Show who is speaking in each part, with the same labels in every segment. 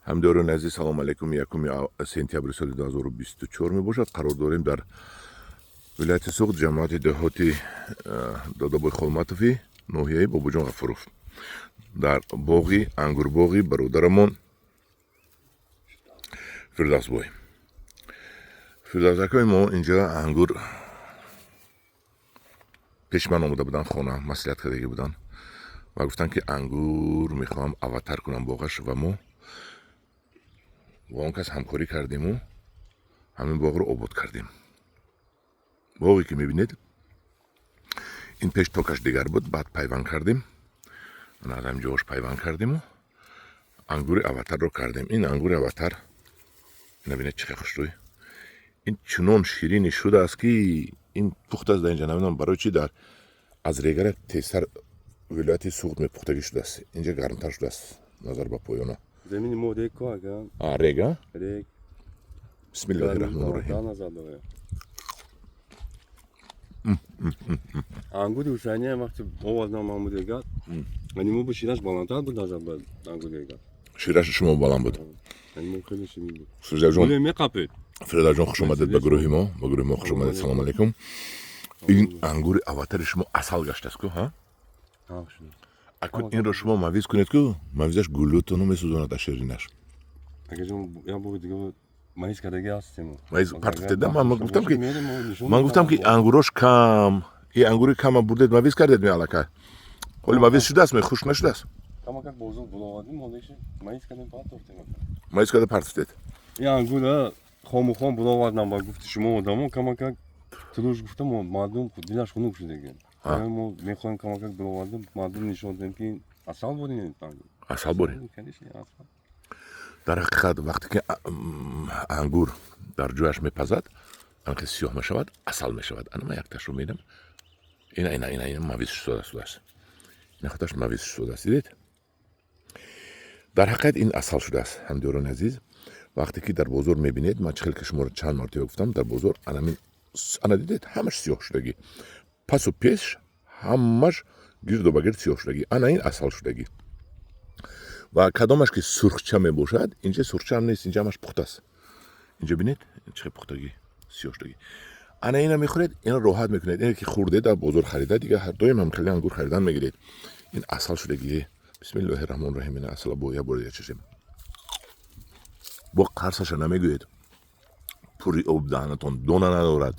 Speaker 1: ҳамдиёрони азиз, салому алайкум. 1 сентябри соли 2024 мебошад. Қарор дорем дар вилояти Суғд, ҷамоати деҳоти Додобой Холматови, ноҳияи Бобоҷон Ғафуров, дар боғи ангурбоғи бародарамон Фирдавсбой. Фирдавсакои мо инҷа ангур пеш ман омада будан, хона маслиҳат кардаги будан ва гуфтанд ки ангур мехоҳам аватар кунам боғаш ва мо با اون کس همکاری کردیم و همین باغ رو آباد کردیم. باغی که میبینید این پیش تاکش دیگر بود، بعد پیوند کردیم، من از همجاش پیوند کردیم و انگور اواتر رو کردیم. این انگور اواتر نبینید چه خوشروی، این چنان شیرینی شده است که این پخت است. در اینجا نمیدونم برای چی در از ریگر تیسر ولایت سوغد میپختگی شده است. اینجا گرمتر شده است نظر به پایانه.
Speaker 2: زمین ما دیگه که اگر
Speaker 1: ریگا
Speaker 2: ریگ
Speaker 1: بسم الله الرحمن الرحیم.
Speaker 2: انگور حسینی هم وقتی آوازنامه هم بوده گفت یعنی ما با شیرش بالاتر بود نظر به انگور دیگه.
Speaker 1: شیرش شما بالا بود.
Speaker 2: یعنی ما خیلی شیرین بود.
Speaker 1: فردا جان
Speaker 2: میقپید.
Speaker 1: فردا جان خوش اومدید به گروه ما خوش اومدید. سلام علیکم. این انگور اواتر شما اصل گشته است که ها؟ اکنون این رو شما مویز کنید که مویزش گلوتون رو میسوزاند شیرینش.
Speaker 2: اگه جون یا بود دیگه مایز کردگی هستیم.
Speaker 1: مایز پرت ده من گفتم که انگوروش کم، این انگوری کم بردید مویز کردید می علاقه. ولی مویز شده است، می خوش نشده است.
Speaker 2: کما که بازو بلاوادیم مالش مایز کردیم پرت کردیم.
Speaker 1: مایز کرده پرت دید.
Speaker 2: این انگور خام بلاواد نام گفت شما آدمو کما که تلوش گفتم مردم دلش خنک شده دیگه. ما میخوایم کما که بلاوادیم مردم نشون دادیم که اصل بودین انگور.
Speaker 1: اصل بودین. در حقیقت وقتی که انگور در جوش میپزد، انقدر سیاه میشود، اصل میشود. انا من یک تاش رو میدم. این مویز شده است. این خودش مویز شده است. دیدید؟ در حقیقت این اصل شده است. همدیوران عزیز، وقتی که در بازار میبینید، من خیلی که شما رو چند مرتبه گفتم، در بازار انا دیدید همش سیاه شدگی. پس و پیش همش گرد و بگرد سیاه شدگی. انا این اصل شدگی. و کدامش که سرخچه می باشد، اینجا سرخچه هم نیست، اینجا همش پخته است. اینجا بینید چه پختگی، سیاه شدگی. انا اینا میخورید، اینا راحت میکنید. اینه که خورده در بازار خریده دیگه هر دویم هم خیلی انگور خریدن میگیرید. این اصل شدگی. بسم الله الرحمن الرحیم. این اصل باید برید چشم. با قرصش نمیگوید. پوری آب دهنتون دونه ندارد.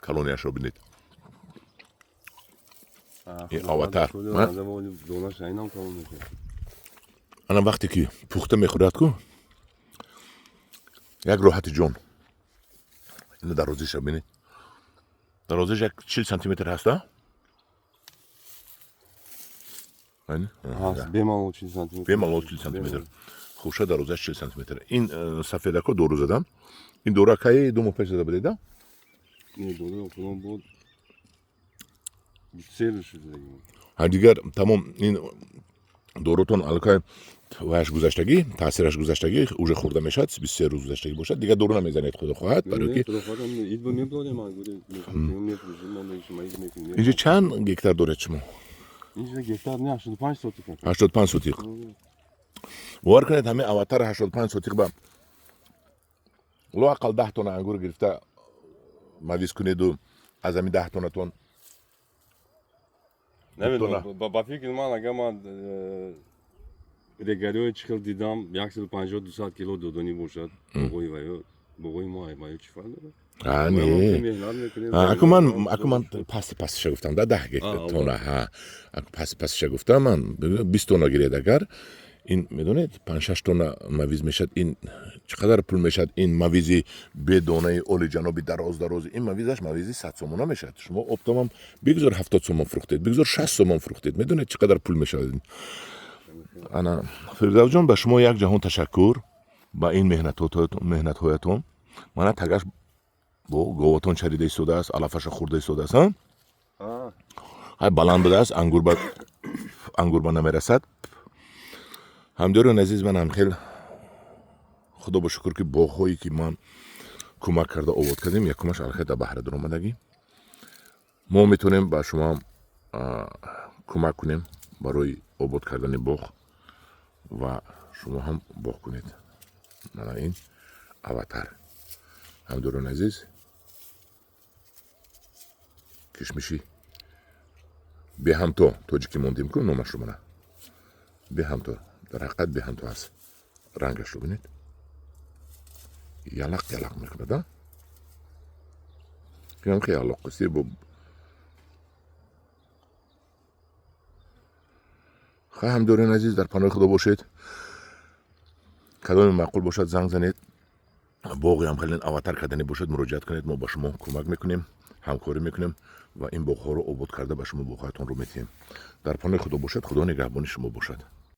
Speaker 1: کلونیش رو بینید. این آواتر. انا وقتی که پخته میخورد کو یک راحت جان. اینو در روزش ببینید. در روزش یک 40 سانتی متر هست ها؟
Speaker 2: بیمال 40 سانتی متر.
Speaker 1: بیمال 40 سانتی متر. خوشه در روزش 40 سانتی متر. این سفیدکو دو روز زدم. این دورکای دو ماه پیش زده بودید ها؟
Speaker 2: نه دوره اکنون بود. سیر شده دیگه.
Speaker 1: دیگر تمام این دورتون علاقه وش گذشتگی، تاثیرش گذشتگی، اوج خورده میشد، 23 روز گذشتگی باشد، دیگه دورو نمیزنید خود خواهد برای که اینجا چند گکتار دارید شما؟
Speaker 2: اینجا گکتار نه 85 سوتیق.
Speaker 1: 85 سوتیق. باور کنید همه اواتر 85 سوتیق با لو اقل 10 تن انگور گرفته مویز کنید و از همین 10 تن
Speaker 2: نمیدونم با فکر من اگه من رگاریو چیکل دیدم 150-200 کیلو دودونی باشد بگوی ما چی فرق داره؟
Speaker 1: نه اکو من پس گفتم ده تونه ها اکو پس گفتم من 20 تونه گیرید اگر این میدونید 5-6 تونه مویز میشد. این چقدر پول میشد این مویزی بدونه اولی جنوبی دراز این مویزی 100 سومون میشد. شما اپتمام بگذار 70 سومون فروختید، بگذار 60 سومون فروختید، میدونید چقدر پول میشد. انا فردوس جان به شما یک جهان تشکر با این مهنت هایتون. من تگش با گاوتون چریده ایستاده است، علفش خورده ایستاده است ها. های بلند بوده است، انگور با نمیرسد. همدیوران عزیز، من هم خیلی خدا با شکر که باغ‌هایی که من کمک کرده آباد کردیم، یکمش الخیت بهره در اومدگی. ما میتونیم با شما کمک کنیم برای آباد کردن باغ و شما هم باغ کنید. من این اواتر همداران عزیز کشمشی به همتا تاجیکی موندیم که نامش رو منه به همتا در حقیقت به همتا هست. رنگش رو بینید یلق یلق میکنه که خیلی علاقه با همداران عزیز در پناه خدا باشید. کدام معقول باشد زنگ زنید. باغی هم خیلی اواتر کردنی باشد مراجعت کنید. ما با شما کمک میکنیم همکاری میکنیم و این باغ ها رو آباد کرده به شما باغاتون رو میتیم. در پناه خدا باشد. خدا نگهبان شما باشد.